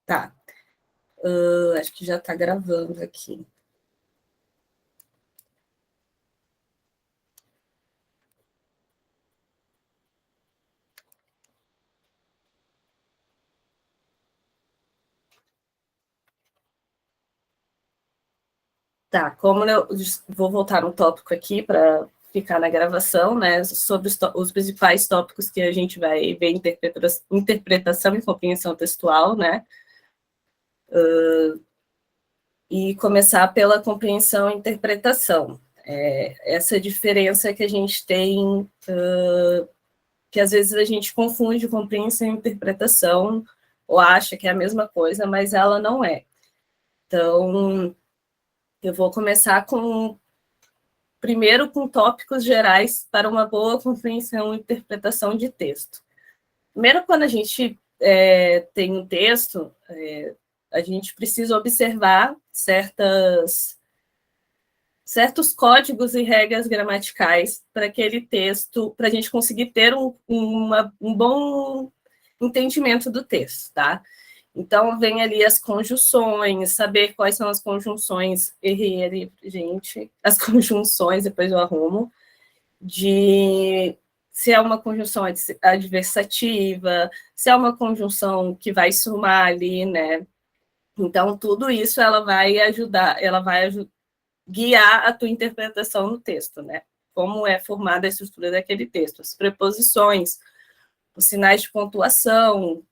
Tá. Acho que já está gravando aqui. Tá, como eu vou voltar no tópico aqui para ficar na gravação, né, sobre os principais tópicos que a gente vai ver, interpretação e compreensão textual, né, e começar pela compreensão e interpretação. Essa diferença que a gente tem, que às vezes a gente confunde compreensão e interpretação, ou acha que é a mesma coisa, mas ela não é. Então, eu vou começar primeiro com tópicos gerais para uma boa compreensão e interpretação de texto. Primeiro, quando a gente tem um texto, a gente precisa observar certos códigos e regras gramaticais para aquele texto, para a gente conseguir ter um bom entendimento do texto, tá? Então, vem ali as conjunções, saber quais são as conjunções, errei ali, gente, as conjunções, depois eu arrumo, se é uma conjunção adversativa, se é uma conjunção que vai somar ali, né? Então, tudo isso ela vai guiar a tua interpretação no texto, né? Como é formada a estrutura daquele texto, as preposições, os sinais de pontuação,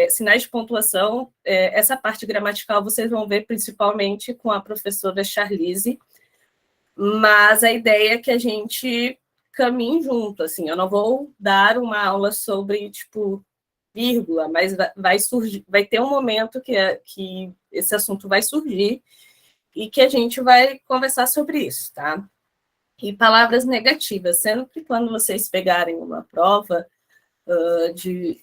sinais de pontuação, essa parte gramatical vocês vão ver principalmente com a professora Charlize, mas a ideia é que a gente caminhe junto, assim, eu não vou dar uma aula sobre, tipo, vírgula, mas vai ter um momento que esse assunto vai surgir e que a gente vai conversar sobre isso, tá? E palavras negativas, sendo que quando vocês pegarem uma prova de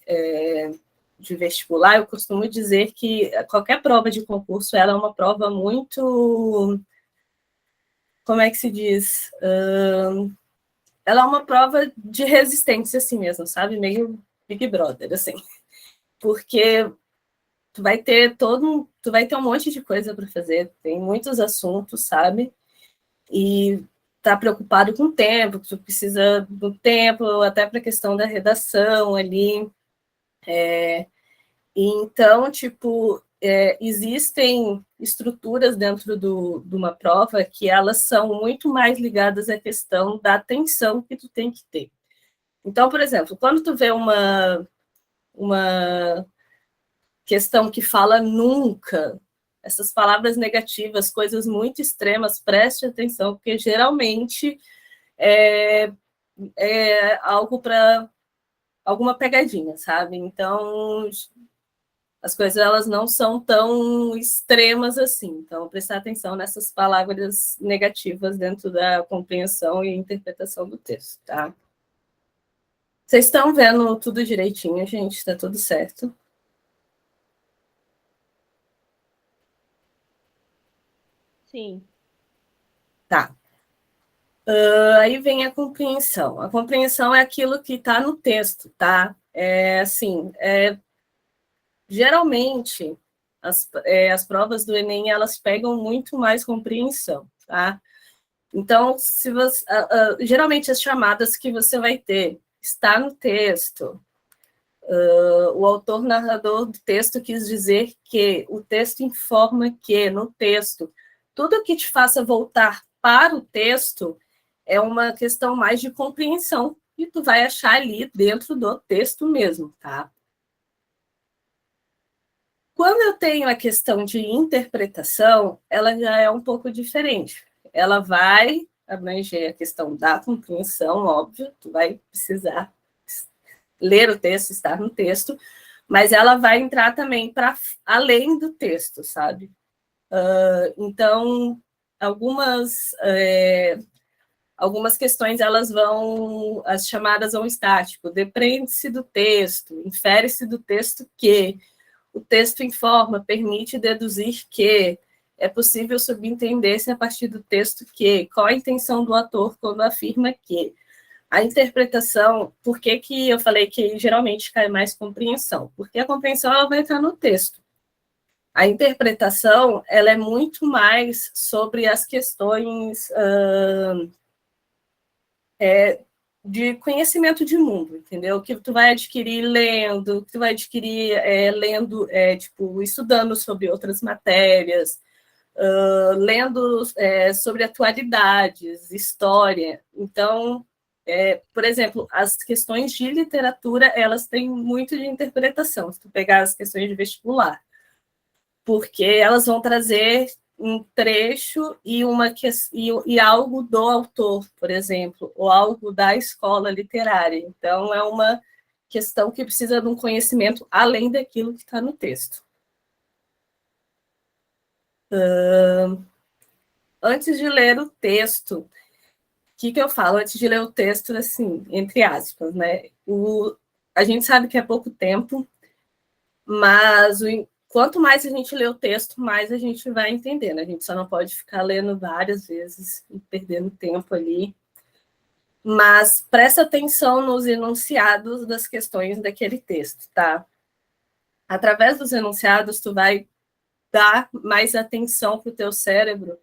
vestibular, eu costumo dizer que qualquer prova de concurso ela é uma prova muito, como é que se diz? Ela é uma prova de resistência assim mesmo, sabe? Meio Big Brother, assim. Porque tu vai ter um monte de coisa para fazer, tem muitos assuntos, sabe? E tá preocupado com o tempo, tu precisa do tempo, até para a questão da redação ali. Então, tipo, existem estruturas dentro de uma prova que elas são muito mais ligadas à questão da atenção que tu tem que ter. Então, por exemplo, quando tu vê uma questão que fala nunca, essas palavras negativas, coisas muito extremas, preste atenção, porque geralmente é algo para alguma pegadinha, sabe? Então, as coisas elas não são tão extremas assim. Então, prestar atenção nessas palavras negativas dentro da compreensão e interpretação do texto, tá? Vocês estão vendo tudo direitinho, gente? Está tudo certo? Sim. Tá. Aí vem a compreensão. A compreensão é aquilo que está no texto, tá? Geralmente, as provas do Enem, elas pegam muito mais compreensão, tá? Então, geralmente as chamadas que você vai ter está no texto. O autor narrador do texto quis dizer que, o texto informa que, no texto, tudo que te faça voltar para o texto é uma questão mais de compreensão, e tu vai achar ali dentro do texto mesmo, tá? Quando eu tenho a questão de interpretação, ela já é um pouco diferente. Ela vai abranger a questão da compreensão, óbvio, tu vai precisar ler o texto, estar no texto, mas ela vai entrar também para além do texto, sabe? Então, algumas questões as chamadas vão estar, tipo, depende-se do texto, infere-se do texto que, o texto informa, permite deduzir que, é possível subentender-se a partir do texto que, qual a intenção do autor quando afirma que. A interpretação, por que que eu falei que geralmente cai mais compreensão? Porque a compreensão ela vai estar no texto. A interpretação ela é muito mais sobre as questões de conhecimento de mundo, entendeu? Que tu vai adquirir lendo, que tu vai adquirir lendo, tipo, estudando sobre outras matérias, lendo sobre atualidades, história. Então, por exemplo, as questões de literatura, elas têm muito de interpretação, se tu pegar as questões de vestibular, porque elas vão trazer um trecho e algo do autor, por exemplo, ou algo da escola literária. Então, é uma questão que precisa de um conhecimento além daquilo que está no texto. Antes de ler o texto, o que eu falo antes de ler o texto, assim, entre aspas, né? A gente sabe que é pouco tempo, mas quanto mais a gente lê o texto, mais a gente vai entendendo. A gente só não pode ficar lendo várias vezes e perdendo tempo ali. Mas presta atenção nos enunciados das questões daquele texto, tá? Através dos enunciados, tu vai dar mais atenção para o teu cérebro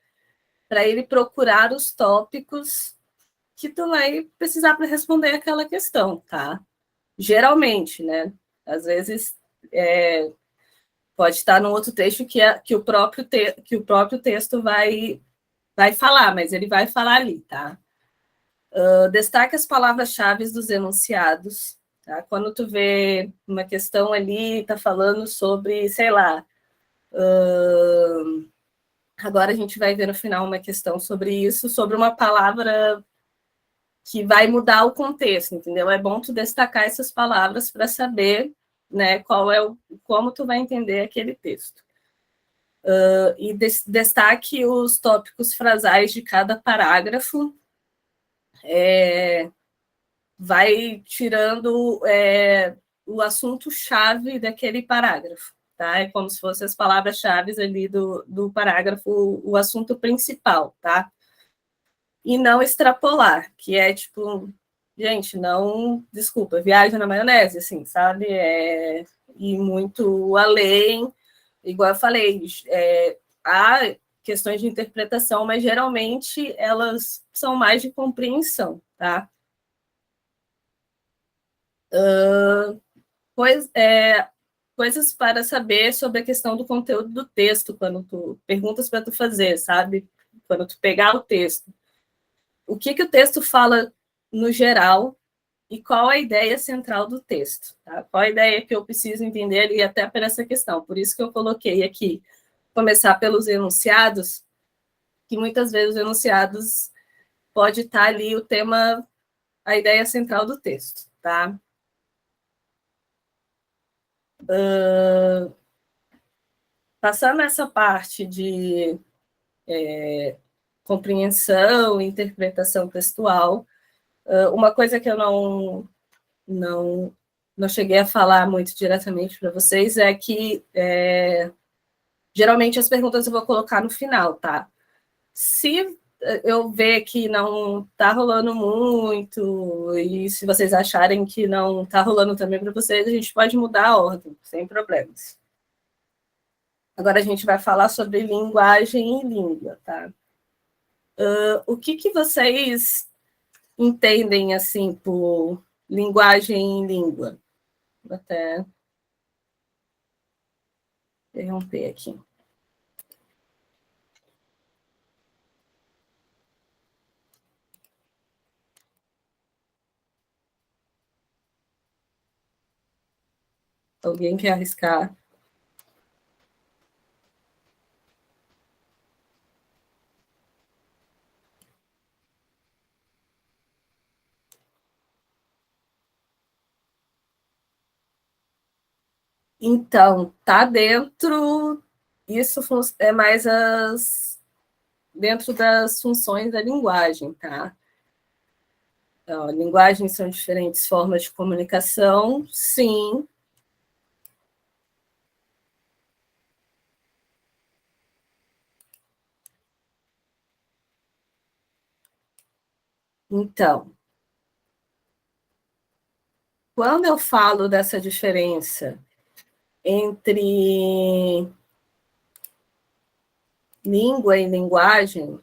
para ele procurar os tópicos que tu vai precisar para responder aquela questão, tá? Geralmente, né? Às vezes pode estar no outro texto que o próprio texto vai falar, mas ele vai falar ali, tá? Destaque as palavras-chave dos enunciados, tá? Quando tu vê uma questão ali, tá falando sobre, sei lá, agora a gente vai ver no final uma questão sobre isso, sobre uma palavra que vai mudar o contexto, entendeu? É bom tu destacar essas palavras para saber, né, como tu vai entender aquele texto. E destaque os tópicos frasais de cada parágrafo, vai tirando o assunto-chave daquele parágrafo, tá? É como se fossem as palavras-chave ali do parágrafo, o assunto principal, tá? E não extrapolar, que é tipo, gente, não, desculpa, viaja na maionese, assim, sabe? Ir muito além, igual eu falei, há questões de interpretação, mas geralmente elas são mais de compreensão, tá? Pois, coisas para saber sobre a questão do conteúdo do texto, quando tu perguntas para tu fazer, sabe? Quando tu pegar o texto. O que o texto fala no geral e qual a ideia central do texto, tá? Qual a ideia que eu preciso entender e até por essa questão. Por isso que eu coloquei aqui, começar pelos enunciados, que muitas vezes os enunciados pode estar ali o tema, a ideia central do texto, tá? Passando essa parte de compreensão e interpretação textual, uma coisa que eu não cheguei a falar muito diretamente para vocês é que geralmente as perguntas eu vou colocar no final, tá? Se eu ver que não está rolando muito, e se vocês acharem que não está rolando também para vocês, a gente pode mudar a ordem, sem problemas. Agora a gente vai falar sobre linguagem e língua, tá? O que vocês entendem, assim, por linguagem e língua? Vou até interromper aqui. Alguém quer arriscar? Então, tá dentro. Isso é mais dentro das funções da linguagem, tá? Então, linguagens são diferentes formas de comunicação, sim. Então, quando eu falo dessa diferença entre língua e linguagem,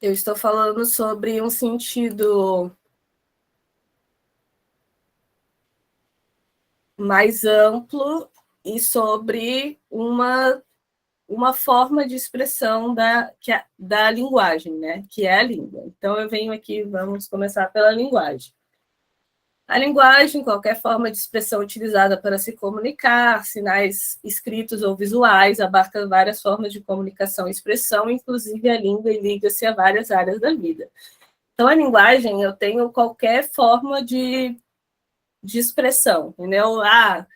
eu estou falando sobre um sentido mais amplo e sobre uma forma de expressão da linguagem, né? Que é a língua. Então, eu venho aqui, vamos começar pela linguagem. A linguagem, qualquer forma de expressão utilizada para se comunicar, sinais escritos ou visuais, abarca várias formas de comunicação e expressão, inclusive a língua, e liga-se a várias áreas da vida. Então, a linguagem, eu tenho qualquer forma de expressão, entendeu? A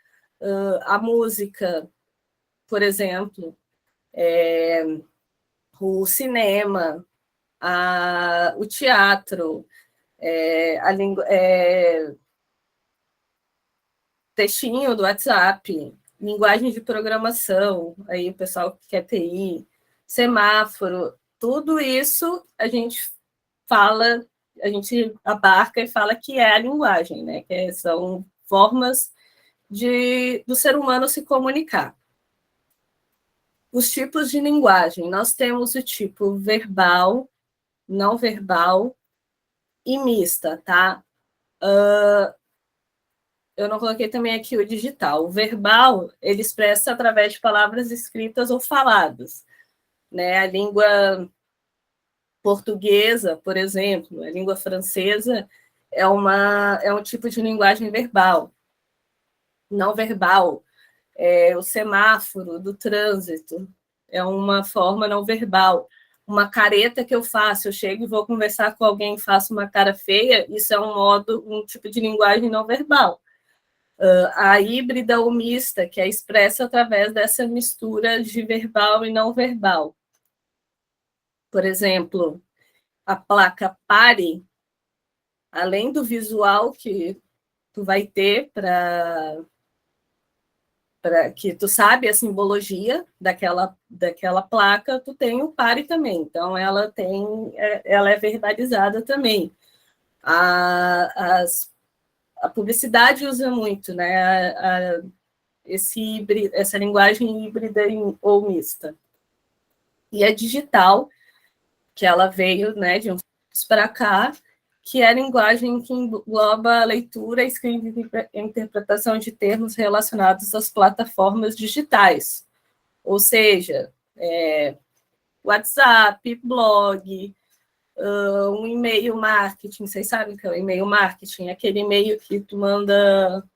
música, por exemplo, o cinema, o teatro, a língua, textinho do WhatsApp, linguagem de programação, aí o pessoal que quer TI, semáforo, tudo isso a gente fala, a gente abarca e fala que é a linguagem, né? Que são formas do ser humano se comunicar. Os tipos de linguagem, nós temos o tipo verbal, não verbal e mista, tá? Eu não coloquei também aqui o digital. O verbal, ele expressa através de palavras escritas ou faladas, né? A língua portuguesa, por exemplo, a língua francesa é um tipo de linguagem verbal. Não verbal, o semáforo do trânsito é uma forma não verbal. Uma careta que eu faço, eu chego e vou conversar com alguém e faço uma cara feia, isso é um tipo de linguagem não verbal. A híbrida ou mista, que é expressa através dessa mistura de verbal e não verbal. Por exemplo, a placa pare, além do visual que tu vai ter para que tu sabe a simbologia daquela placa, tu tem o pare também. Então, ela é verbalizada também. A publicidade usa muito, né? Essa linguagem híbrida ou mista. E a digital, que ela veio, né, de uns tempos para cá, que é a linguagem que engloba a leitura, escrita e interpretação de termos relacionados às plataformas digitais. Ou seja, WhatsApp, blog, um e-mail marketing. Vocês sabem o que é o e-mail marketing? Aquele e-mail que tu manda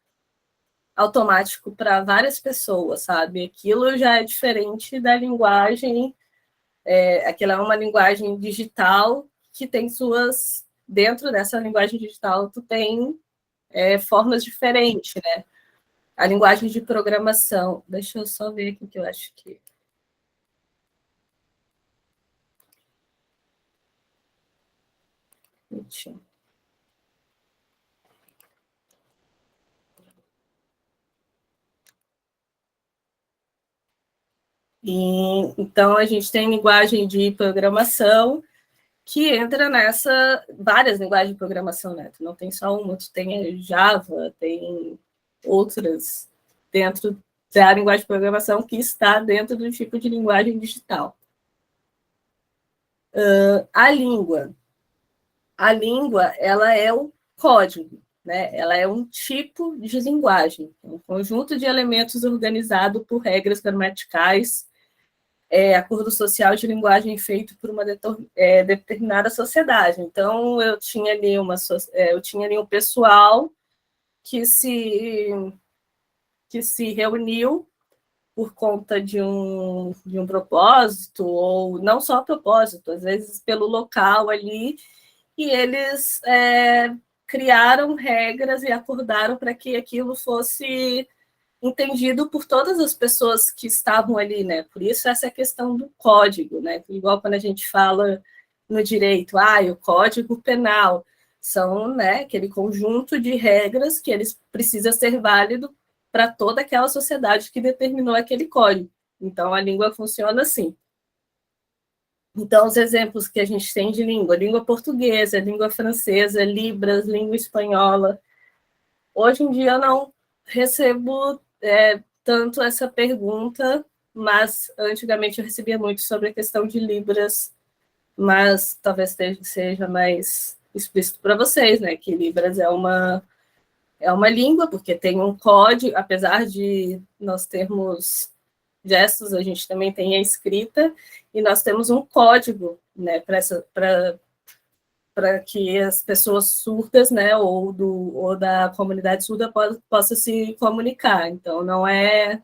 automático para várias pessoas, sabe? Aquilo já é diferente da linguagem, aquela é uma linguagem digital que tem dentro dessa linguagem digital, tu tem formas diferentes, né? A linguagem de programação, deixa eu só ver aqui que eu acho que... Então, a gente tem linguagem de programação que entra várias linguagens de programação, né? Tu não tem só uma, tu tem Java, tem outras dentro da linguagem de programação que está dentro do tipo de linguagem digital. A língua, ela é o código, né? Ela é um tipo de linguagem, um conjunto de elementos organizado por regras gramaticais, acordo social de linguagem feito por uma determinada sociedade. Então, eu tinha ali um pessoal que se reuniu por conta de um propósito, ou não só propósito, às vezes pelo local ali, e eles criaram regras e acordaram para que aquilo fosse entendido por todas as pessoas que estavam ali, né? Por isso essa questão do código, né? Igual quando a gente fala no direito, o Código Penal são, né, aquele conjunto de regras que eles precisa ser válido para toda aquela sociedade que determinou aquele código. Então a língua funciona assim. Então, os exemplos que a gente tem de língua portuguesa, língua francesa, Libras, língua espanhola. Hoje em dia eu não recebo tanto essa pergunta, mas antigamente eu recebia muito sobre a questão de Libras, mas talvez seja mais explícito para vocês, né, que Libras é uma língua, porque tem um código, apesar de nós termos gestos, a gente também tem a escrita, e nós temos um código, né, para que as pessoas surdas, né, ou da comunidade surda possa se comunicar. Então, não é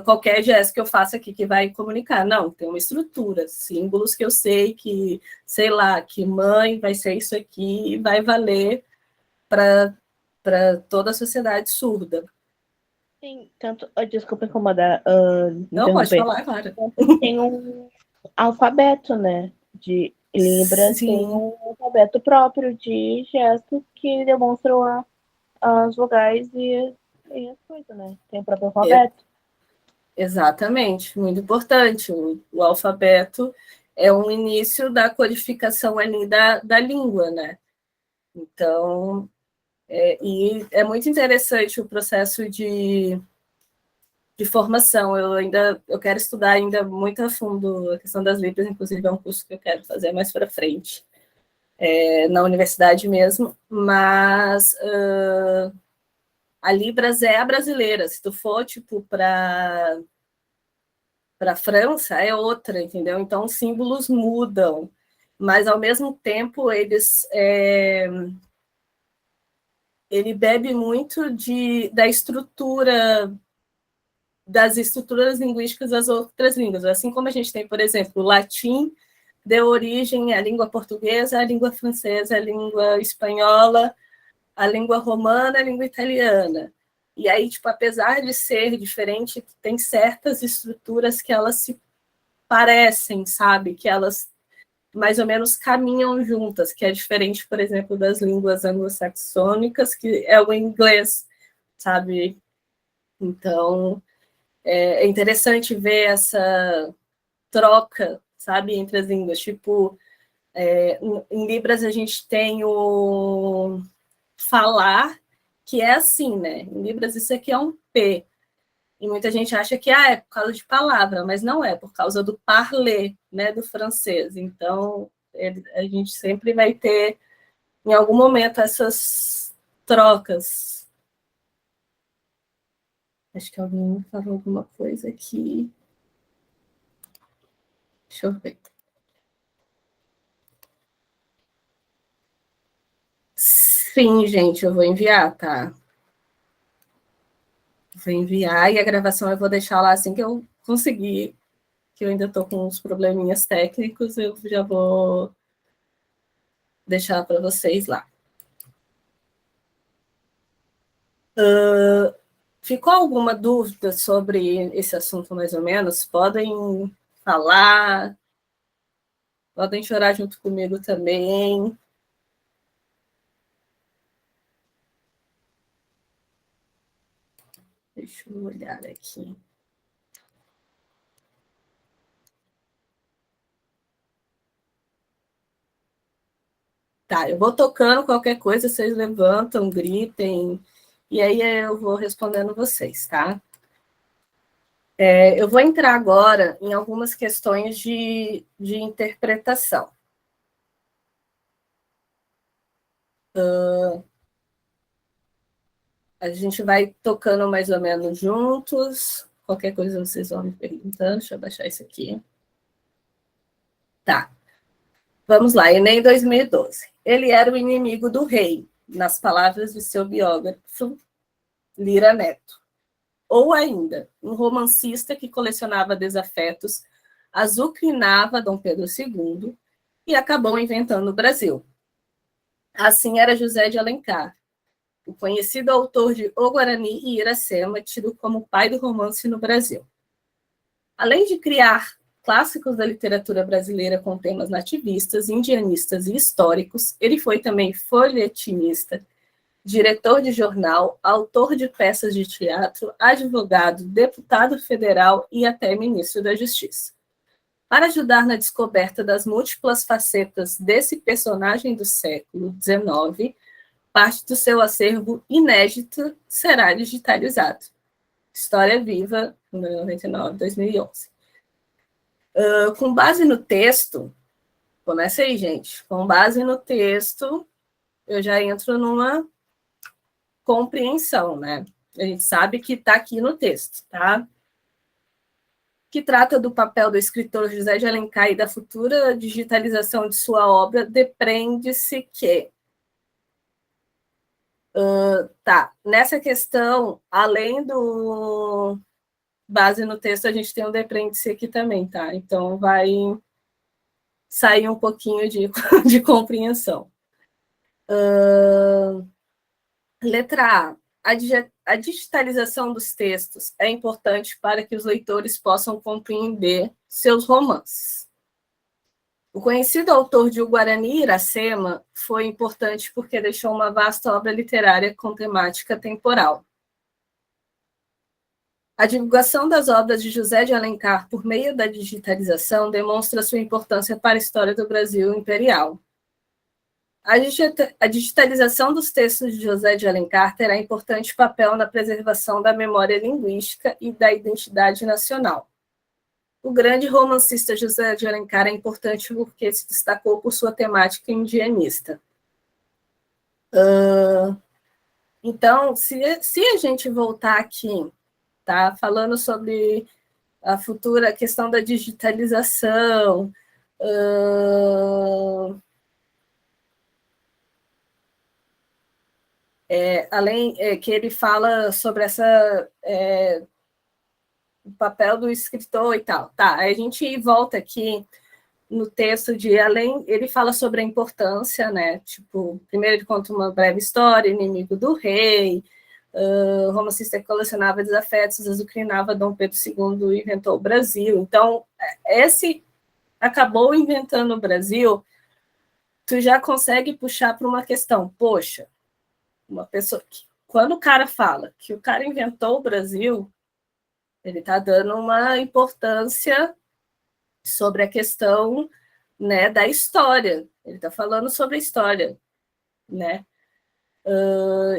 qualquer gesto que eu faça aqui que vai comunicar. Não, tem uma estrutura, símbolos que eu sei que, sei lá, que mãe vai ser isso aqui e vai valer para toda a sociedade surda. Sim, tanto. Desculpa incomodar, Não, pode interromper. falar, Clara. Tem um alfabeto, né? De Libras, tem Sim, um alfabeto próprio de gestos que demonstram as vogais e as coisas, né? Tem o próprio alfabeto. Exatamente, muito importante. O alfabeto é um início da codificação ali da língua, né? Então, e é muito interessante o processo de formação. Eu quero estudar ainda muito a fundo a questão das Libras, inclusive é um curso que eu quero fazer mais para frente, na universidade mesmo, mas a Libras é a brasileira. Se tu for, tipo, para a França, é outra, entendeu? Então, os símbolos mudam, mas, ao mesmo tempo, ele bebe muito da estrutura, das estruturas linguísticas das outras línguas. Assim como a gente tem, por exemplo, o latim deu origem à língua portuguesa, à língua francesa, à língua espanhola, à língua romana, à língua italiana. E aí, tipo, apesar de ser diferente, tem certas estruturas que elas se parecem, sabe? Que elas mais ou menos caminham juntas, que é diferente, por exemplo, das línguas anglo-saxônicas, que é o inglês, sabe? Então, é interessante ver essa troca, sabe, entre as línguas. Tipo, em Libras a gente tem o falar, que é assim, né? Em Libras isso aqui é um P. E muita gente acha que é por causa de palavra, mas não é, por causa do parler, né, do francês. Então, a gente sempre vai ter, em algum momento, essas trocas. Acho que alguém falou alguma coisa aqui. Deixa eu ver. Sim, gente, eu vou enviar, tá? Vou enviar e a gravação eu vou deixar lá assim que eu conseguir, que eu ainda estou com uns probleminhas técnicos, eu já vou deixar para vocês lá. Ficou alguma dúvida sobre esse assunto, mais ou menos? Podem falar, podem chorar junto comigo também. Deixa eu olhar aqui. Tá, eu vou tocando qualquer coisa, vocês levantam, gritem, e aí eu vou respondendo vocês, tá? Eu vou entrar agora em algumas questões de interpretação. A gente vai tocando mais ou menos juntos. Qualquer coisa vocês vão me perguntando. Deixa eu baixar isso aqui. Tá. Vamos lá. Enem 2012. Ele era o inimigo do rei, nas palavras de seu biógrafo, Lira Neto. Ou ainda, um romancista que colecionava desafetos, azucrinava Dom Pedro II e acabou inventando o Brasil. Assim era José de Alencar, o conhecido autor de O Guarani e Iracema, tido como pai do romance no Brasil. Além de criar clássicos da literatura brasileira com temas nativistas, indianistas e históricos, ele foi também folhetinista, diretor de jornal, autor de peças de teatro, advogado, deputado federal e até ministro da Justiça. Para ajudar na descoberta das múltiplas facetas desse personagem do século XIX, parte do seu acervo inédito será digitalizado. História Viva, número 99, 2011. Com base no texto, começa aí, gente. Com base no texto, eu já entro numa compreensão, né? A gente sabe que está aqui no texto, tá? Que trata do papel do escritor José de Alencar e da futura digitalização de sua obra, depreende-se que... nessa questão, além do base no texto, a gente tem um depreende-se aqui também, tá? Então, vai sair um pouquinho de compreensão. Letra A. A digitalização dos textos é importante para que os leitores possam compreender seus romances. O conhecido autor de O Guarani e Iracema foi importante porque deixou uma vasta obra literária com temática temporal. A divulgação das obras de José de Alencar por meio da digitalização demonstra sua importância para a história do Brasil imperial. A digitalização dos textos de José de Alencar terá importante papel na preservação da memória linguística e da identidade nacional. O grande romancista José de Alencar é importante porque se destacou por sua temática indianista. Então, se a gente voltar aqui, tá, falando sobre a futura questão da digitalização, além que ele fala sobre o papel do escritor e tal. Tá, a gente volta aqui no texto de além, ele fala sobre a importância, né? Tipo, primeiro ele conta uma breve história, inimigo do rei, romancista que colecionava desafetos, azucrinava Dom Pedro II e inventou o Brasil. Então, esse acabou inventando o Brasil, tu já consegue puxar para uma questão, poxa, uma pessoa que, quando o cara fala que o cara inventou o Brasil, ele está dando uma importância sobre a questão, né, da história. Ele está falando sobre a história, né?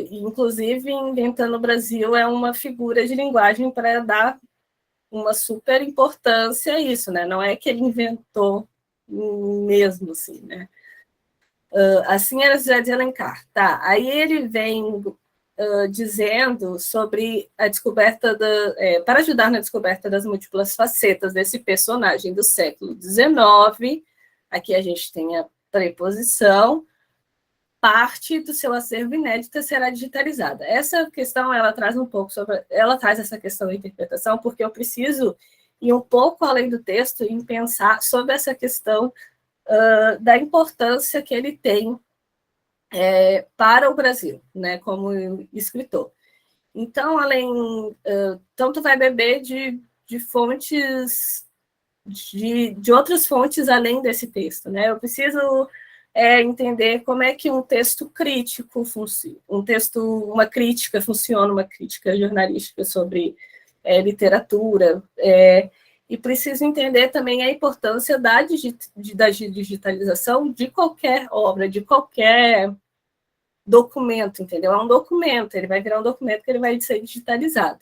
Inclusive, inventando o Brasil é uma figura de linguagem para dar uma super importância a isso, né? Não é que ele inventou mesmo, assim, né? Assim era José de Alencar. Tá, aí ele vem dizendo sobre a descoberta para ajudar na descoberta das múltiplas facetas desse personagem do século XIX, aqui a gente tem a preposição, parte do seu acervo inédito será digitalizada. Essa questão, ela traz um pouco ela traz essa questão da interpretação, porque eu preciso ir um pouco além do texto e pensar sobre essa questão da importância que ele tem para o Brasil, né, como escritor. Então, então tu vai beber de fontes, de outras fontes além desse texto, né? Eu preciso entender como é que um texto crítico funciona, uma crítica funciona, uma crítica jornalística sobre literatura, e preciso entender também a importância da digitalização de qualquer obra, de qualquer documento, entendeu? É um documento, ele vai virar um documento que ele vai ser digitalizado.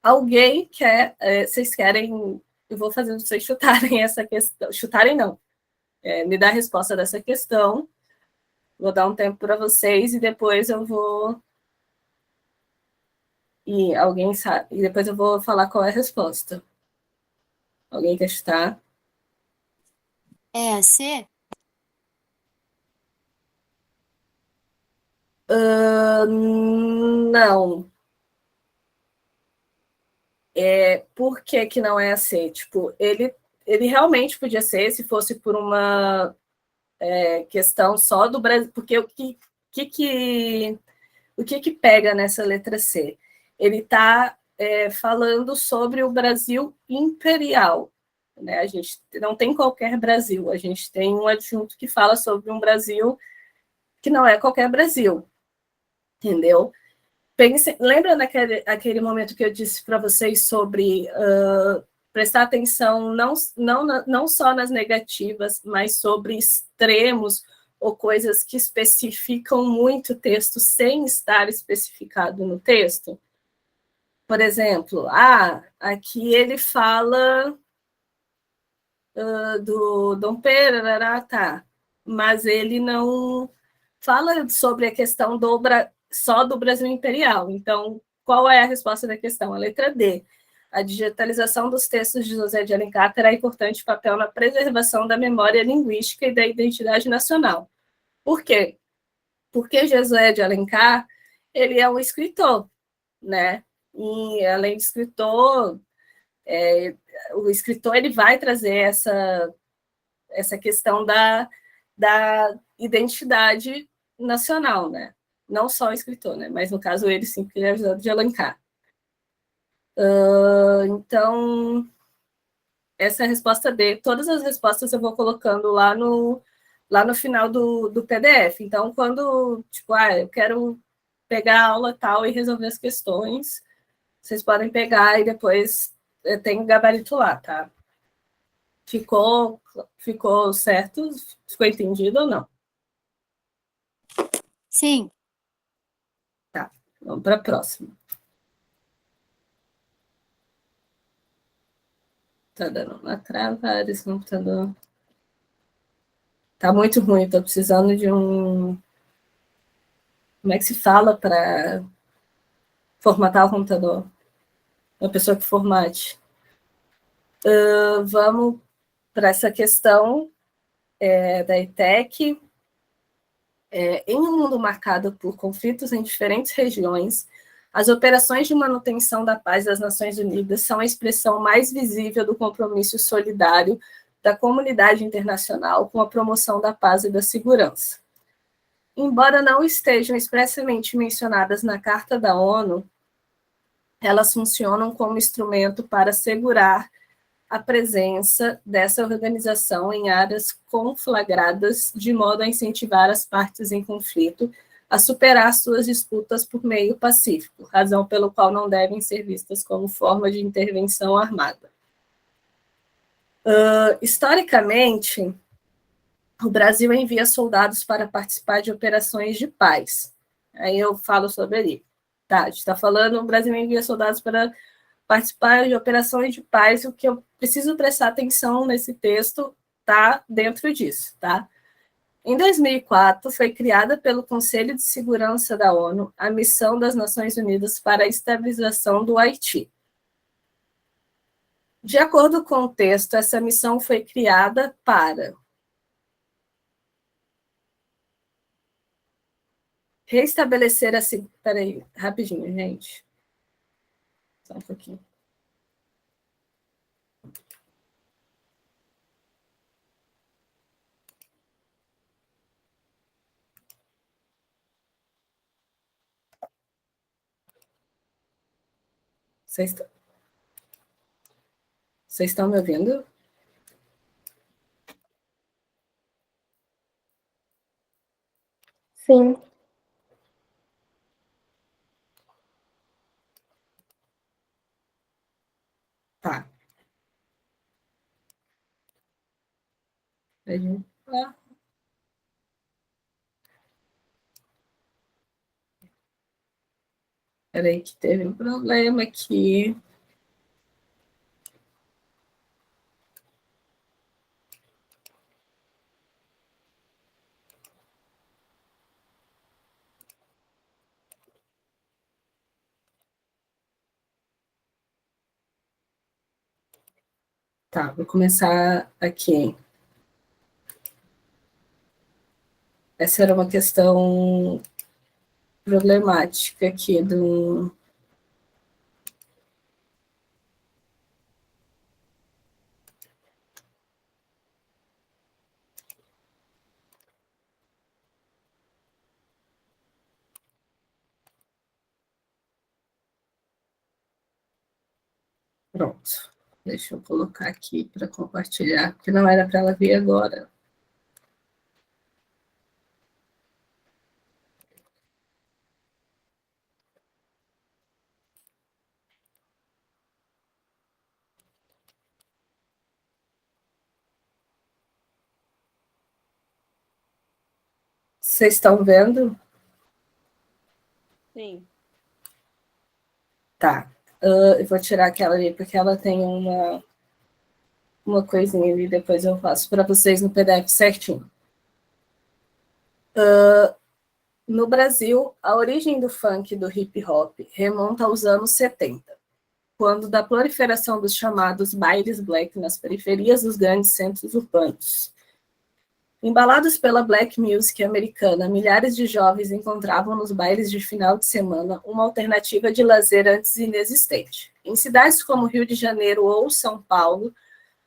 Alguém quer, vocês querem, eu vou fazer vocês chutarem essa questão, chutarem não, me dar a resposta dessa questão, vou dar um tempo para vocês e depois eu vou, e alguém sabe, e depois eu vou falar qual é a resposta. Alguém quer chutar? É a C? Não. Por que que não é assim? Tipo, ele realmente podia ser, se fosse por uma questão só do Brasil, porque o que pega nessa letra C? Ele está falando sobre o Brasil imperial, né? A gente não tem qualquer Brasil, a gente tem um adjunto que fala sobre um Brasil que não é qualquer Brasil, entendeu? Lembra aquele momento que eu disse para vocês sobre prestar atenção não só nas negativas, mas sobre extremos ou coisas que especificam muito o texto sem estar especificado no texto. Por exemplo, aqui ele fala do Dom Pedro, tá, mas ele não fala sobre a questão só do Brasil Imperial. Então, qual é a resposta da questão? A letra D. A digitalização dos textos de José de Alencar terá importante papel na preservação da memória linguística e da identidade nacional. Por quê? Porque José de Alencar, ele é um escritor, né? E, além de escritor, o escritor ele vai trazer essa questão da identidade nacional, né? Não só o escritor, né? Mas, no caso, ele sim, porque ele é José de Alencar. Então, essa é a resposta D. Todas as respostas eu vou colocando lá no final do PDF. Então, quando, tipo, eu quero pegar a aula tal e resolver as questões, vocês podem pegar e depois tem o gabarito lá, tá? Ficou certo? Ficou entendido ou não? Sim. Tá, vamos para a próxima. Tá dando uma travada esse computador. Tá muito ruim, tô precisando de um... Como é que se fala para formatar o computador? Uma pessoa que formate. Vamos para essa questão da ETEC. Em um mundo marcado por conflitos em diferentes regiões, as operações de manutenção da paz das Nações Unidas são a expressão mais visível do compromisso solidário da comunidade internacional com a promoção da paz e da segurança. Embora não estejam expressamente mencionadas na Carta da ONU, elas funcionam como instrumento para assegurar a presença dessa organização em áreas conflagradas, de modo a incentivar as partes em conflito a superar suas disputas por meio pacífico, razão pelo qual não devem ser vistas como forma de intervenção armada. Historicamente, o Brasil envia soldados para participar de operações de paz. Aí eu falo sobre ali. Tá, a gente está falando, o Brasil envia soldados para participar de operações de paz, o que eu preciso prestar atenção nesse texto está dentro disso, tá? Em 2004, foi criada pelo Conselho de Segurança da ONU a Missão das Nações Unidas para a Estabilização do Haiti. De acordo com o texto, essa missão foi criada para reestabelecer a... Peraí, rapidinho, gente. Só um pouquinho. Vocês estão me ouvindo? Sim. Tá. Peraí, que teve um problema aqui. Tá, vou começar aqui. Essa era uma questão problemática aqui do... Pronto. Deixa eu colocar aqui para compartilhar, porque não era para ela vir agora. Vocês estão vendo? Sim. Tá. Eu vou tirar aquela ali, porque ela tem uma coisinha ali, depois eu faço para vocês no PDF certinho. No Brasil, a origem do funk e do hip hop remonta aos anos 70, quando da proliferação dos chamados bailes black nas periferias dos grandes centros urbanos. Embalados pela black music americana, milhares de jovens encontravam nos bailes de final de semana uma alternativa de lazer antes inexistente. Em cidades como Rio de Janeiro ou São Paulo,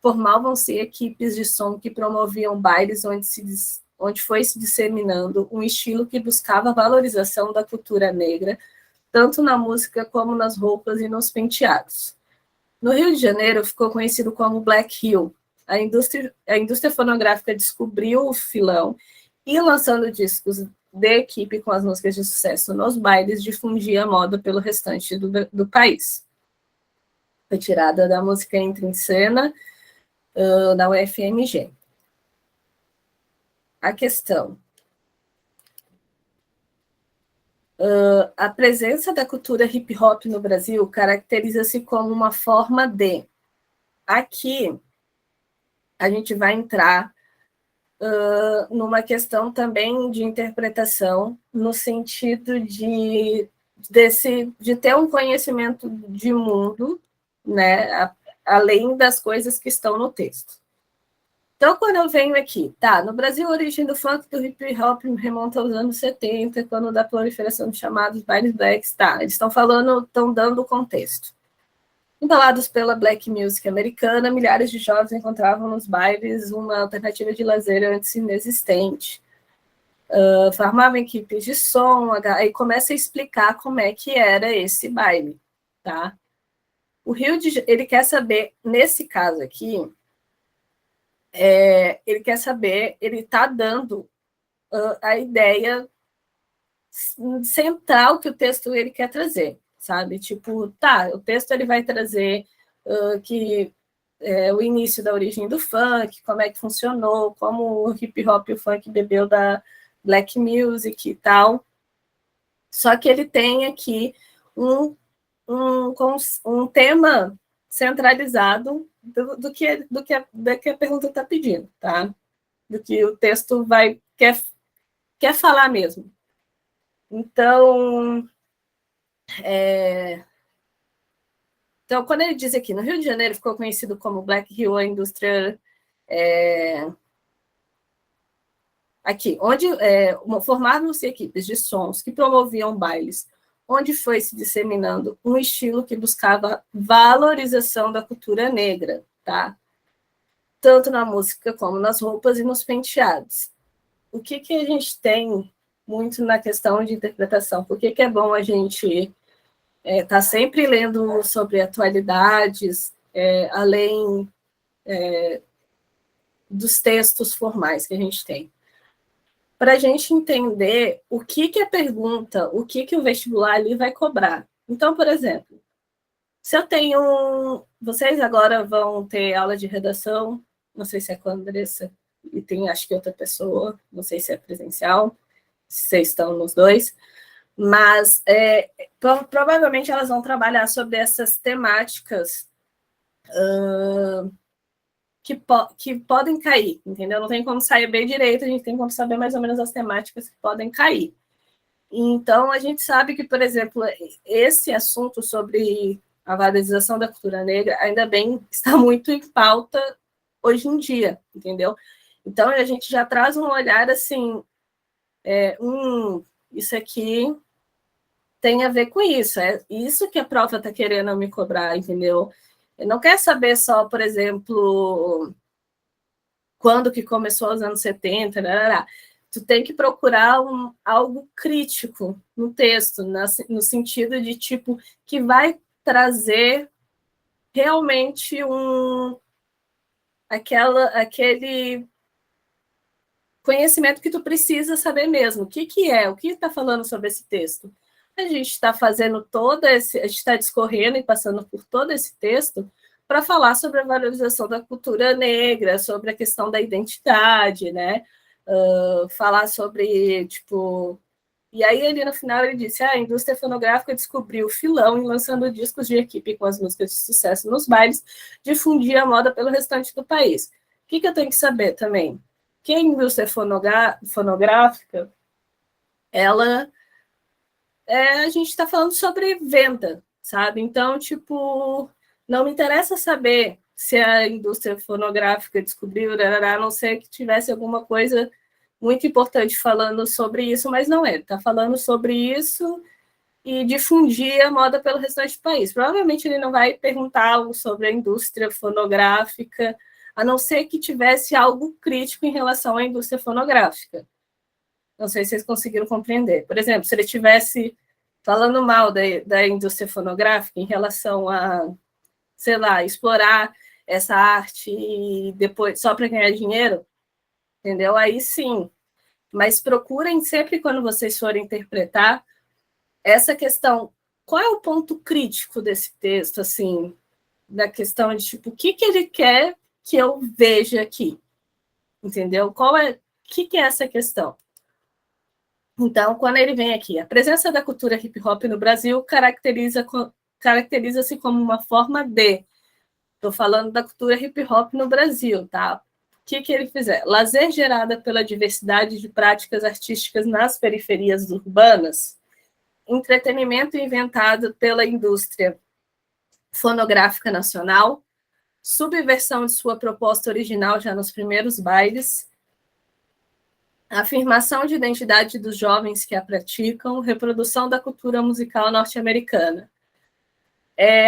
formavam-se equipes de som que promoviam bailes onde foi se disseminando um estilo que buscava a valorização da cultura negra, tanto na música como nas roupas e nos penteados. No Rio de Janeiro, ficou conhecido como Black Hill. A indústria fonográfica descobriu o filão e, lançando discos de equipe com as músicas de sucesso nos bailes, difundia a moda pelo restante do país. Foi tirada da música Entra em Cena, da UFMG. A questão. A presença da cultura hip hop no Brasil caracteriza-se como uma forma de... Aqui, a gente vai entrar numa questão também de interpretação, no sentido de ter um conhecimento de mundo, né, além das coisas que estão no texto. Então, quando eu venho aqui, tá, no Brasil, a origem do funk e do hip hop remonta aos anos 70, quando da proliferação de chamados bailes blacks, tá, eles estão dando o contexto. Embalados pela black music americana, milhares de jovens encontravam nos bailes uma alternativa de lazer antes inexistente. Formavam equipes de som, aí começa a explicar como é que era esse baile, tá? Ele quer saber, nesse caso aqui, ele quer saber, ele está dando a ideia central que o texto ele quer trazer, sabe? Tipo, tá, o texto ele vai trazer que o início da origem do funk, como é que funcionou, como o hip hop e o funk bebeu da black music e tal. Só que ele tem aqui um tema centralizado do que a pergunta está pedindo, tá? Do que o texto quer falar mesmo. Então, então, quando ele diz aqui, no Rio de Janeiro ficou conhecido como Black Hill, a indústria... aqui, onde formaram-se equipes de sons que promoviam bailes, onde foi se disseminando um estilo que buscava valorização da cultura negra, tá? Tanto na música como nas roupas e nos penteados. O que a gente tem muito na questão de interpretação? Por que é bom a gente estar sempre lendo sobre atualidades, além dos textos formais que a gente tem? Para a gente entender o que a pergunta, o que o vestibular ali vai cobrar. Então, por exemplo, se eu tenho... Vocês agora vão ter aula de redação, não sei se é com a Andressa, e tem acho que outra pessoa, não sei se é presencial, se vocês estão nos dois, mas provavelmente elas vão trabalhar sobre essas temáticas que podem cair, entendeu? Não tem como sair bem direito, a gente tem como saber mais ou menos as temáticas que podem cair. Então, a gente sabe que, por exemplo, esse assunto sobre a valorização da cultura negra, ainda bem, está muito em pauta hoje em dia, entendeu? Então, a gente já traz um olhar assim, isso aqui tem a ver com isso, é isso que a prova está querendo me cobrar, entendeu? Ele não quer saber só, por exemplo, quando que começou os anos 70, tu tem que procurar algo crítico no texto, no sentido de, tipo, que vai trazer realmente aquele conhecimento que tu precisa saber mesmo. O que está falando sobre esse texto? A gente está fazendo a gente está discorrendo e passando por todo esse texto para falar sobre a valorização da cultura negra, sobre a questão da identidade, né? falar sobre, tipo... E aí, ali no final, ele disse, a indústria fonográfica descobriu o filão em lançando discos de equipe com as músicas de sucesso nos bailes, difundia a moda pelo restante do país. O que eu tenho que saber também? Que a indústria fonográfica, ela... a gente está falando sobre venda, sabe? Então, tipo, não me interessa saber se a indústria fonográfica descobriu, a não ser que tivesse alguma coisa muito importante falando sobre isso, mas não é. Está falando sobre isso e difundir a moda pelo restante do país. Provavelmente ele não vai perguntar algo sobre a indústria fonográfica, a não ser que tivesse algo crítico em relação à indústria fonográfica. Não sei se vocês conseguiram compreender. Por exemplo, se ele tivesse falando mal da indústria fonográfica em relação a, sei lá, explorar essa arte e depois só para ganhar dinheiro, entendeu? Aí sim. Mas procurem sempre, quando vocês forem interpretar, essa questão. Qual é o ponto crítico desse texto, assim, da questão de, tipo, o que ele quer que eu veja aqui? Entendeu? O que é essa questão? Então, quando ele vem aqui, a presença da cultura hip-hop no Brasil caracteriza-se como uma forma de... Estou falando da cultura hip-hop no Brasil, tá? O que ele fizer? Lazer gerada pela diversidade de práticas artísticas nas periferias urbanas, entretenimento inventado pela indústria fonográfica nacional, subversão de sua proposta original já nos primeiros bailes, afirmação de identidade dos jovens que a praticam, reprodução da cultura musical norte-americana.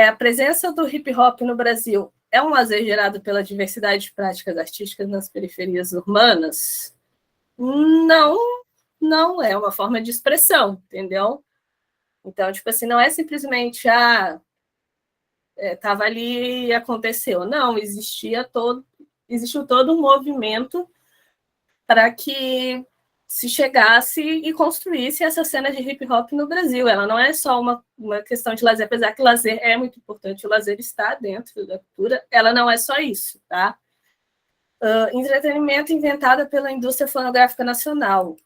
A presença do hip-hop no Brasil é um lazer gerado pela diversidade de práticas artísticas nas periferias urbanas? Não, não é uma forma de expressão, entendeu? Então, tipo assim, não é simplesmente, estava ali e aconteceu. Não, existiu todo um movimento para que se chegasse e construísse essa cena de hip-hop no Brasil. Ela não é só uma questão de lazer, apesar que lazer é muito importante, o lazer está dentro da cultura, ela não é só isso, tá? Entretenimento inventado pela indústria fonográfica nacional.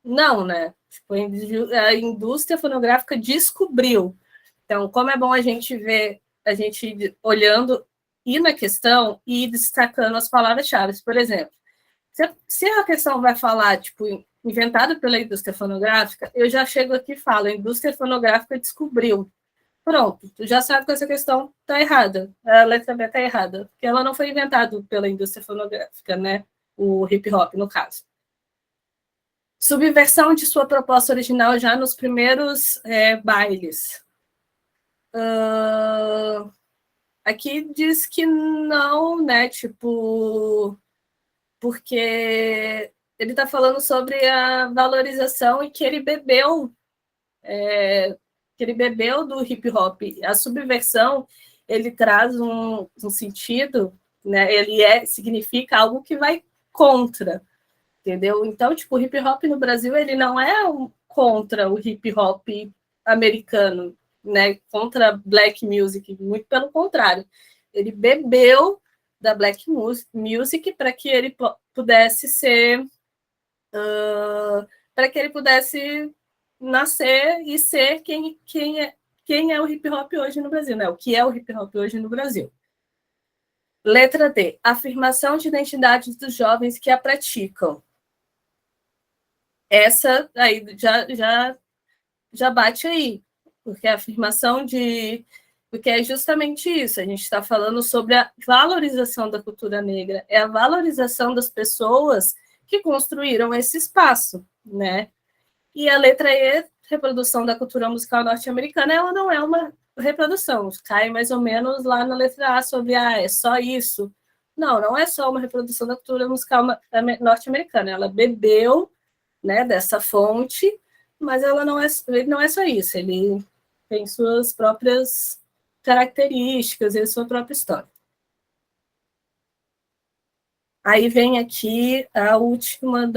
Não, né? Tipo, a indústria fonográfica descobriu. Então, como é bom a gente ver, a gente olhando e na questão e destacando as palavras-chave. Por exemplo, se a questão vai falar, tipo, inventado pela indústria fonográfica, eu já chego aqui e falo, a indústria fonográfica descobriu. Pronto, tu já sabe que essa questão está errada, a letra B está errada, porque ela não foi inventada pela indústria fonográfica, né? O hip-hop, no caso. Subversão de sua proposta original já nos primeiros bailes. Aqui diz que não, né? Tipo... porque ele está falando sobre a valorização e que ele bebeu do hip-hop. A subversão, ele traz um sentido, né? Ele significa algo que vai contra, entendeu? Então, tipo, o hip-hop no Brasil, ele não é contra o hip-hop americano, né? Contra black music, muito pelo contrário. Ele bebeu da black music para que ele pudesse ser para que ele pudesse nascer e ser quem é o hip hop hoje no Brasil, né? O que é o hip hop hoje no Brasil. Letra D. Afirmação de identidade dos jovens que a praticam. Essa aí já bate aí, porque a afirmação porque é justamente isso, a gente está falando sobre a valorização da cultura negra, é a valorização das pessoas que construíram esse espaço, né? E a letra E, reprodução da cultura musical norte-americana, ela não é uma reprodução, cai mais ou menos lá na letra A sobre, é só isso. Não é só uma reprodução da cultura musical norte-americana, ela bebeu, né, dessa fonte, mas ele não é só isso, ele tem suas próprias características e sua própria história. Aí vem aqui a última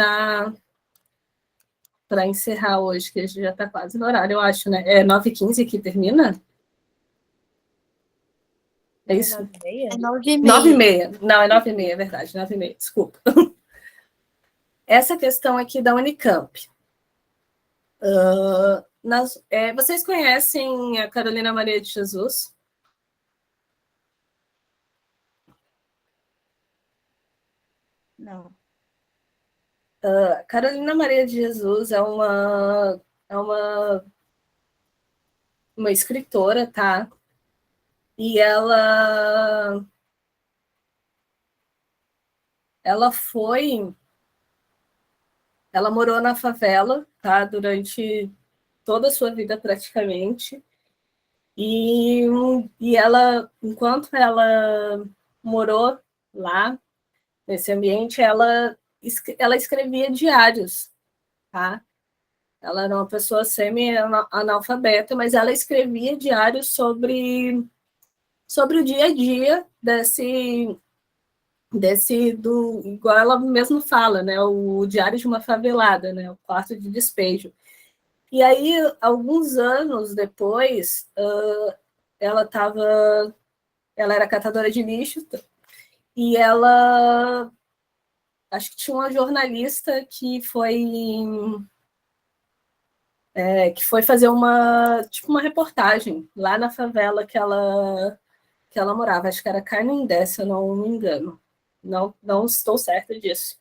para encerrar hoje, que a gente já está quase no horário, eu acho, né? É 9h15 que termina? É isso? 9h30? É 9h30. 9h30. Não, é 9h30, é verdade, 9h30, desculpa. essa questão aqui da Unicamp. Vocês conhecem a Carolina Maria de Jesus? Não. Carolina Maria de Jesus é uma escritora, tá? E ela morou na favela, tá? Durante toda a sua vida praticamente. E ela, enquanto ela morou lá, nesse ambiente, ela escrevia diários, tá? Ela era uma pessoa semi-analfabeta, mas ela escrevia diários sobre o dia a dia igual ela mesma fala, né? O diário de uma favelada, né? O quarto de despejo. E aí, alguns anos depois, ela era catadora de lixo e ela, acho que tinha uma jornalista que foi fazer uma reportagem lá na favela que ela morava. Acho que era Canindé, se eu não me engano. Não estou certa disso.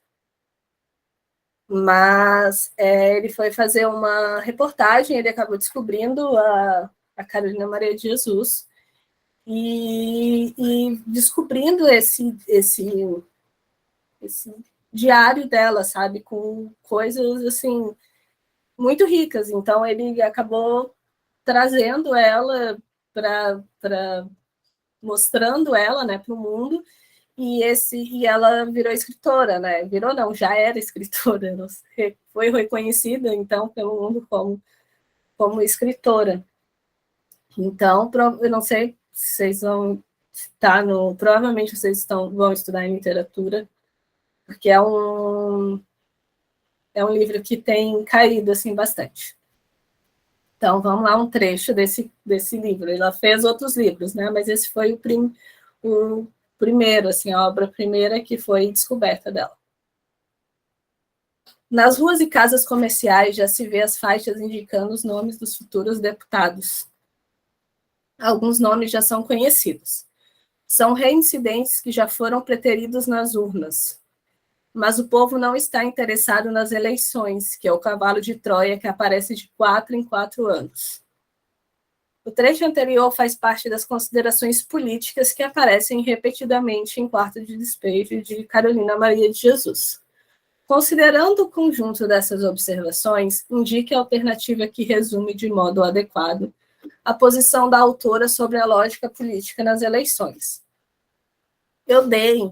Mas ele foi fazer uma reportagem, ele acabou descobrindo a Carolina Maria de Jesus e descobrindo esse diário dela, sabe, com coisas assim muito ricas. Então ele acabou trazendo ela para mostrando ela, né, para o mundo. E ela virou escritora, né? Virou não, já era escritora, foi reconhecida então pelo mundo como escritora. Então, eu não sei se vocês vão estar provavelmente vocês vão estudar em literatura, porque é um livro que tem caído assim bastante. Então, vamos lá, um trecho desse livro. Ela fez outros livros, né? Mas esse foi o primeiro, assim, a obra primeira que foi descoberta dela. Nas ruas e casas comerciais já se vê as faixas indicando os nomes dos futuros deputados. Alguns nomes já são conhecidos. São reincidentes que já foram preteridos nas urnas. Mas o povo não está interessado nas eleições, que é o cavalo de Troia que aparece de 4 em 4 anos. O trecho anterior faz parte das considerações políticas que aparecem repetidamente em Quarto de Despejo de Carolina Maria de Jesus. Considerando o conjunto dessas observações, indique a alternativa que resume de modo adequado a posição da autora sobre a lógica política nas eleições. Eu dei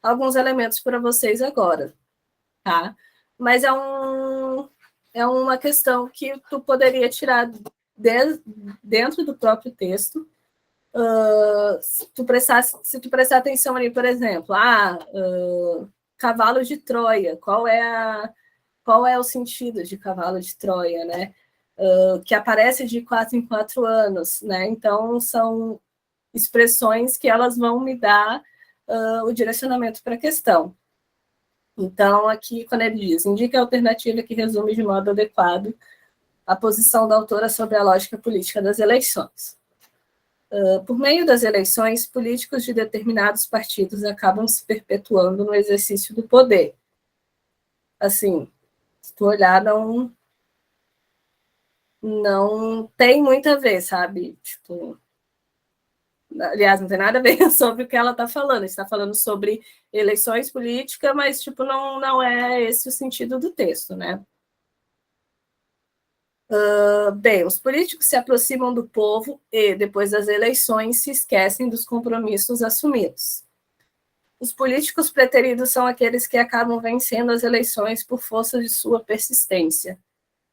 alguns elementos para vocês agora, tá? Mas é uma questão que tu poderia tirar dentro do próprio texto. Se tu prestar atenção ali, por exemplo, cavalo de Troia, qual é o sentido de cavalo de Troia, né? Que aparece de 4 em 4 anos, né? Então, são expressões que elas vão me dar o direcionamento para a questão. Então, aqui, quando ele diz, indica a alternativa que resume de modo adequado a posição da autora sobre a lógica política das eleições. Por meio das eleições, políticos de determinados partidos acabam se perpetuando no exercício do poder. Assim, se tu olhar, não tem muito a ver, sabe? Tipo, aliás, não tem nada a ver sobre o que ela está falando. Está falando sobre eleições políticas, mas tipo, não é esse o sentido do texto, né? Bem, os políticos se aproximam do povo e, depois das eleições, se esquecem dos compromissos assumidos. Os políticos preteridos são aqueles que acabam vencendo as eleições por força de sua persistência.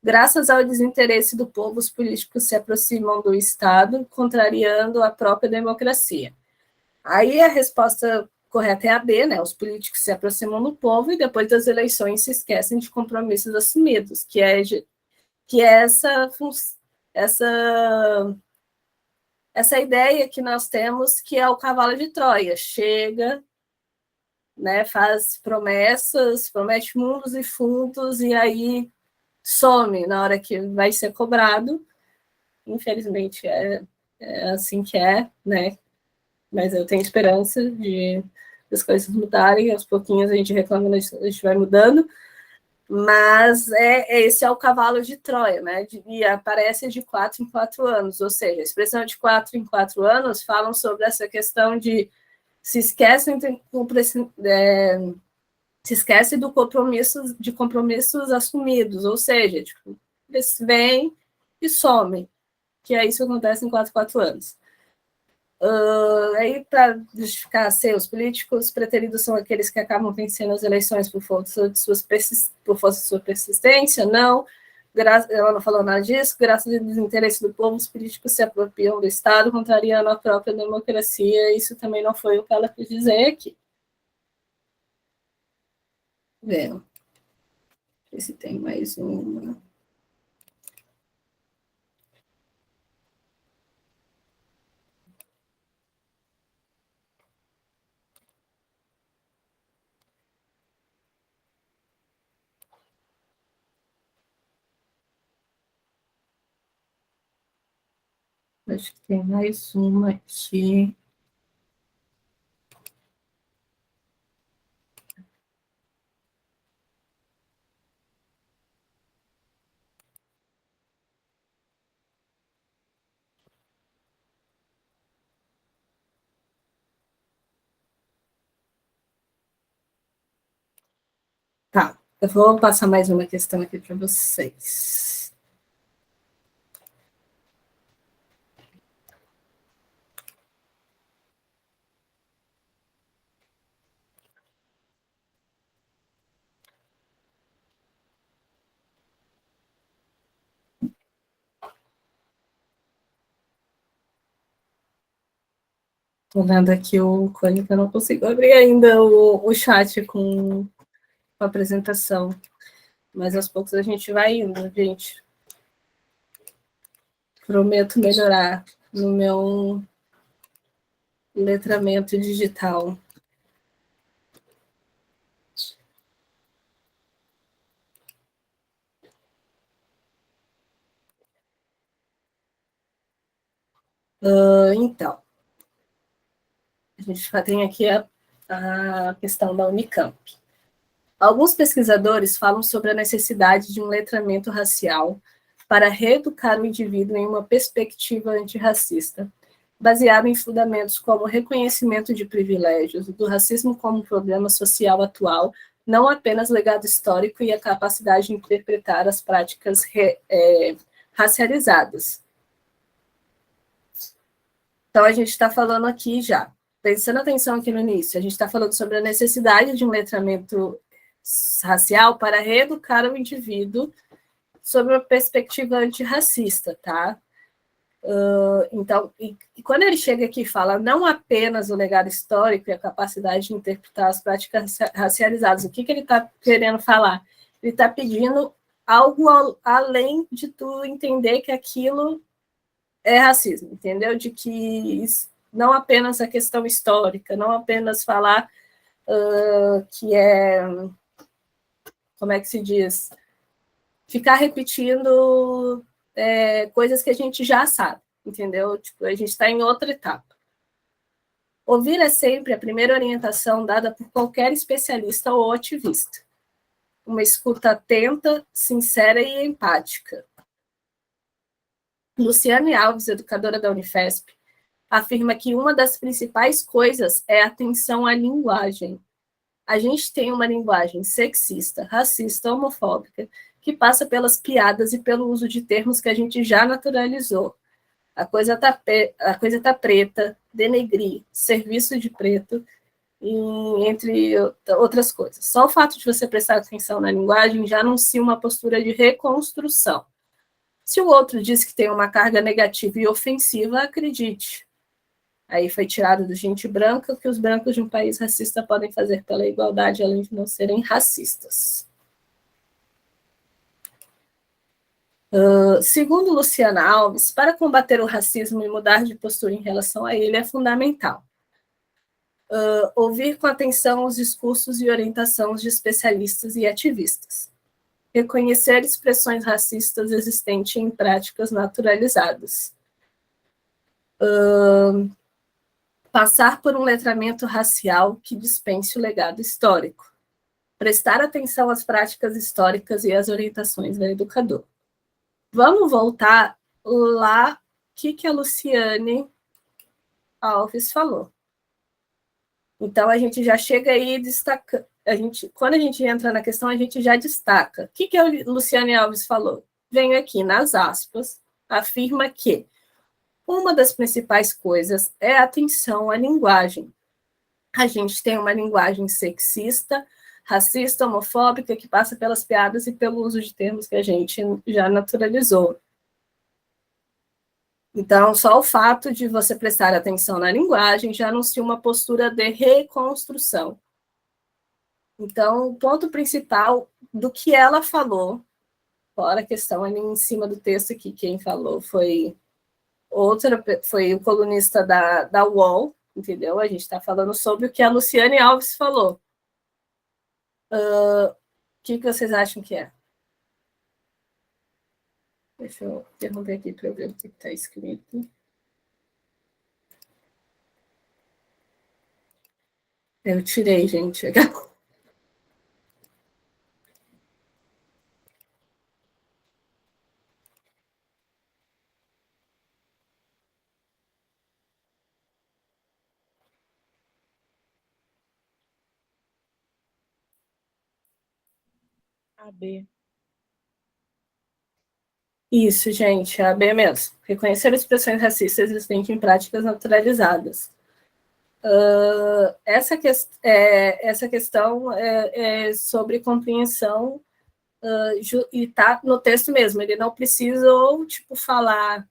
Graças ao desinteresse do povo, os políticos se aproximam do Estado, contrariando a própria democracia. Aí a resposta correta é a B, né? Os políticos se aproximam do povo e depois das eleições se esquecem de compromissos assumidos, que é essa ideia que nós temos, que é o cavalo de Troia. Chega, né, faz promessas, promete mundos e fundos, e aí some na hora que vai ser cobrado. Infelizmente, é assim que é, né? Mas eu tenho esperança de as coisas mudarem, aos pouquinhos a gente reclama, a gente vai mudando, mas esse é o cavalo de Troia, né? E aparece de 4 em 4 anos, ou seja, a expressão de 4 em 4 anos falam sobre essa questão de se esquecem se esquece de compromissos assumidos, ou seja, tipo, eles vêm e somem, que é isso que acontece em 4 anos. Aí, para justificar os políticos preteridos são aqueles que acabam vencendo as eleições por força de sua persistência? Não. Ela não falou nada disso. Graças ao desinteresse do povo, os políticos se apropriam do Estado, contrariando a própria democracia. Isso também não foi o que ela quis dizer aqui. Vendo. Ver se tem mais uma. Acho que tem mais uma aqui. Tá, eu vou passar mais uma questão aqui para vocês. Estou vendo aqui o cone que eu não consigo abrir ainda o chat com a apresentação. Mas aos poucos a gente vai indo, gente. Prometo melhorar no meu letramento digital. Então, a gente tem aqui a questão da Unicamp. Alguns pesquisadores falam sobre a necessidade de um letramento racial para reeducar o indivíduo em uma perspectiva antirracista, baseado em fundamentos como o reconhecimento de privilégios, do racismo como problema social atual, não apenas legado histórico e a capacidade de interpretar as práticas racializadas. Então, a gente está falando aqui já, prestando atenção aqui no início, a gente está falando sobre a necessidade de um letramento racial para reeducar o indivíduo sobre uma perspectiva antirracista, tá? Então, e quando ele chega aqui e fala não apenas o legado histórico e a capacidade de interpretar as práticas racializadas, o que ele está querendo falar? Ele está pedindo algo além de tu entender que aquilo é racismo, entendeu? De que não apenas a questão histórica, não apenas falar que é, como é que se diz? Ficar repetindo coisas que a gente já sabe, entendeu? Tipo, a gente está em outra etapa. Ouvir é sempre a primeira orientação dada por qualquer especialista ou ativista. Uma escuta atenta, sincera e empática. Luciane Alves, educadora da Unifesp, afirma que uma das principais coisas é a atenção à linguagem. A gente tem uma linguagem sexista, racista, homofóbica, que passa pelas piadas e pelo uso de termos que a gente já naturalizou. A coisa tá preta, denegrir, serviço de preto, entre outras coisas. Só o fato de você prestar atenção na linguagem já anuncia uma postura de reconstrução. Se o outro diz que tem uma carga negativa e ofensiva, acredite. Aí foi tirado do gente branca o que os brancos de um país racista podem fazer pela igualdade, além de não serem racistas. Segundo Luciana Alves, para combater o racismo e mudar de postura em relação a ele é fundamental. Ouvir com atenção os discursos e orientações de especialistas e ativistas. Reconhecer expressões racistas existentes em práticas naturalizadas. Passar por um letramento racial que dispense o legado histórico. Prestar atenção às práticas históricas e às orientações do educador. Vamos voltar lá, o que a Luciane Alves falou. Então, a gente já chega aí destacando. Quando a gente entra na questão, a gente já destaca. O que a Luciane Alves falou? Venho aqui nas aspas, afirma que uma das principais coisas é a atenção à linguagem. A gente tem uma linguagem sexista, racista, homofóbica, que passa pelas piadas e pelo uso de termos que a gente já naturalizou. Então, só o fato de você prestar atenção na linguagem já anuncia uma postura de reconstrução. Então, o ponto principal do que ela falou, fora a questão ali em cima do texto aqui, quem falou foi o colunista da UOL, entendeu? A gente está falando sobre o que a Luciane Alves falou. O que vocês acham que é? Deixa eu interromper aqui para eu ver o que está escrito. Eu tirei, gente. AB. Isso, gente, é a B mesmo. Reconhecer expressões racistas existentes em práticas naturalizadas. Essa questão é sobre compreensão e está no texto mesmo. Ele não precisou, falar,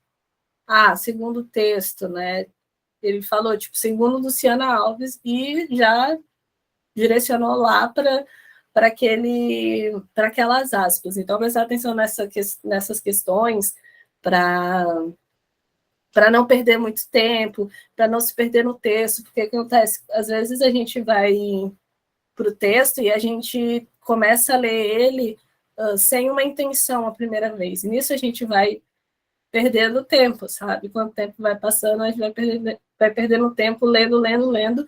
segundo o texto, né? Ele falou, segundo Luciana Alves, e já direcionou lá para aquelas aspas. Então, prestar atenção nessas questões para não perder muito tempo, para não se perder no texto, porque o que acontece? Às vezes a gente vai para o texto e a gente começa a ler ele sem uma intenção a primeira vez. E nisso a gente vai perdendo tempo, sabe? Quando o tempo vai passando, a gente vai perdendo tempo lendo,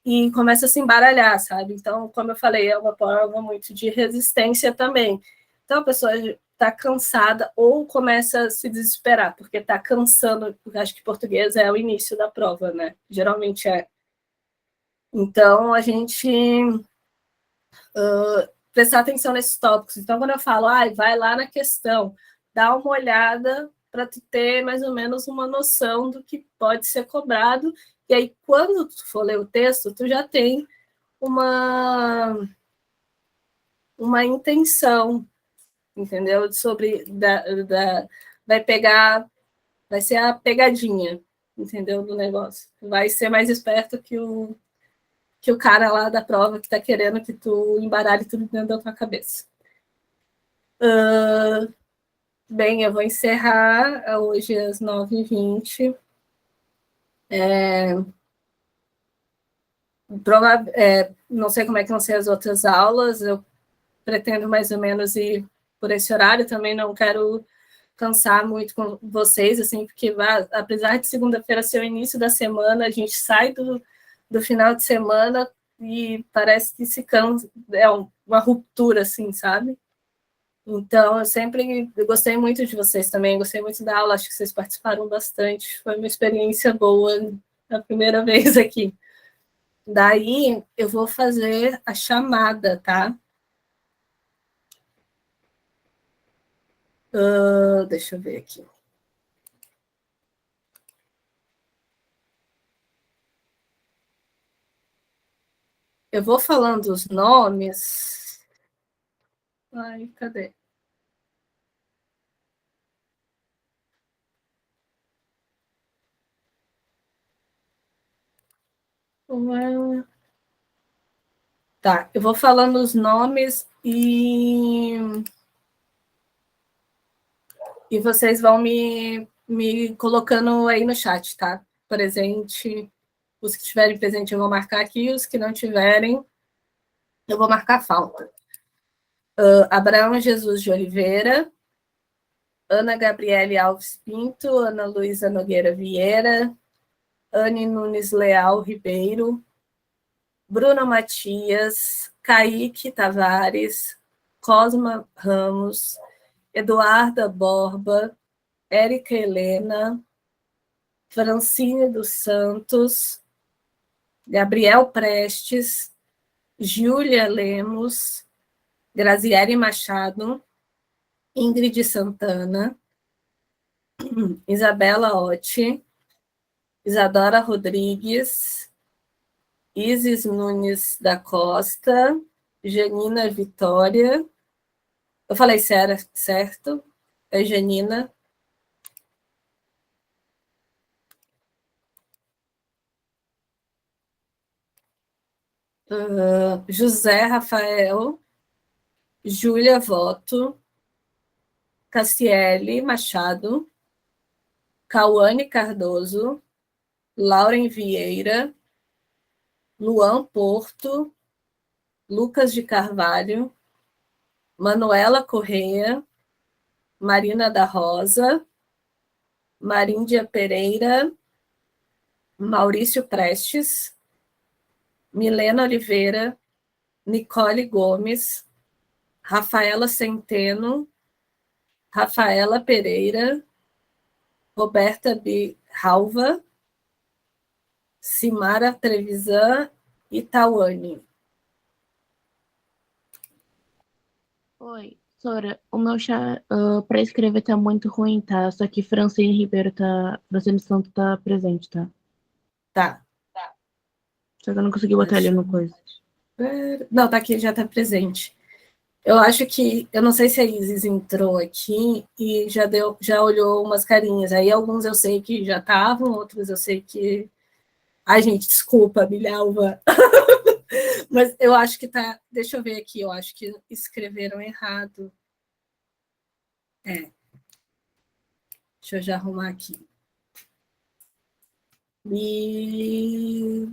e começa a se embaralhar, sabe? Então, como eu falei, é uma prova muito de resistência também. Então, a pessoa está cansada ou começa a se desesperar, porque está cansando, porque acho que português é o início da prova, né? Geralmente é. Então, a gente prestar atenção nesses tópicos. Então, quando eu falo, vai lá na questão, dá uma olhada para tu ter mais ou menos uma noção do que pode ser cobrado, e aí, quando tu for ler o texto, tu já tem uma intenção, entendeu? Sobre vai ser a pegadinha, entendeu? Do negócio. Vai ser mais esperto que o cara lá da prova que está querendo que tu embaralhe tudo dentro da tua cabeça. Bem, eu vou encerrar hoje às 9h20. Não sei como é que vão ser as outras aulas, eu pretendo mais ou menos ir por esse horário, também não quero cansar muito com vocês, assim, porque apesar de segunda-feira ser o início da semana, a gente sai do final de semana e parece que se cansa, é uma ruptura, assim, sabe? Então, eu gostei muito de vocês também, gostei muito da aula, acho que vocês participaram bastante, foi uma experiência boa a primeira vez aqui. Daí, eu vou fazer a chamada, tá? Deixa eu ver aqui. Eu vou falando os nomes. Ai, cadê? Tá, eu vou falando os nomes e vocês vão me colocando aí no chat, tá? Presente Os que estiverem presentes eu vou marcar aqui, os que não tiverem eu vou marcar falta. Abraão Jesus de Oliveira, Ana Gabriele Alves Pinto, Ana Luísa Nogueira Vieira, Anne Nunes Leal Ribeiro, Bruno Matias, Kaique Tavares, Cosma Ramos, Eduarda Borba, Érica Helena, Francine dos Santos, Gabriel Prestes, Júlia Lemos, Graziele Machado, Ingrid Santana, Isabela Otti, Isadora Rodrigues, Isis Nunes da Costa, Janina Vitória. Eu falei certo? É Janina. José Rafael, Júlia Voto, Cassiele Machado, Cauane Cardoso, Lauren Vieira, Luan Porto, Lucas de Carvalho, Manuela Correia, Marina da Rosa, Maríndia Pereira, Maurício Prestes, Milena Oliveira, Nicole Gomes, Rafaela Centeno, Rafaela Pereira, Roberta Ralva, Simara Trevisan e Tawane. Oi, Sora, o meu chá pra escrever tá muito ruim, tá? Só que Francine Ribeiro tá. Francine Santos tá presente, tá? Tá. Só que eu não consegui botar ele no coisa. Não, tá aqui, já tá presente. Eu acho que, eu não sei se a Isis entrou aqui e já olhou umas carinhas. Aí alguns eu sei que já estavam, outros eu sei que. Ai, gente, desculpa, Milhalva. Mas eu acho que tá. Deixa eu ver aqui, eu acho que escreveram errado. Deixa eu já arrumar aqui. E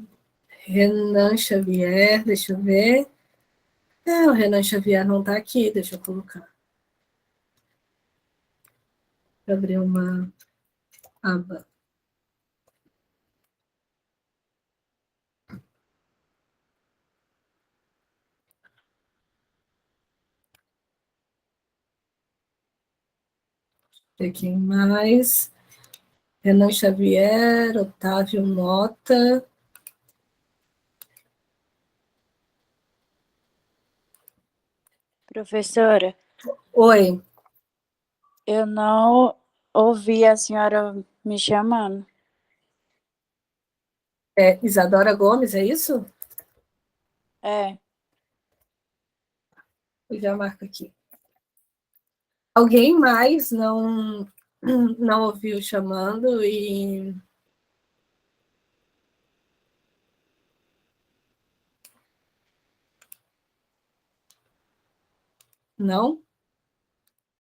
Renan Xavier, deixa eu ver. O Renan Xavier não está aqui, deixa eu colocar. Vou abrir uma aba. Quem mais? Renan Xavier, Otávio Mota. Professora, Oi, eu não ouvi a senhora me chamando. Isadora Gomes, é isso? É, Eu já marco aqui. Alguém mais não ouviu chamando e... Não?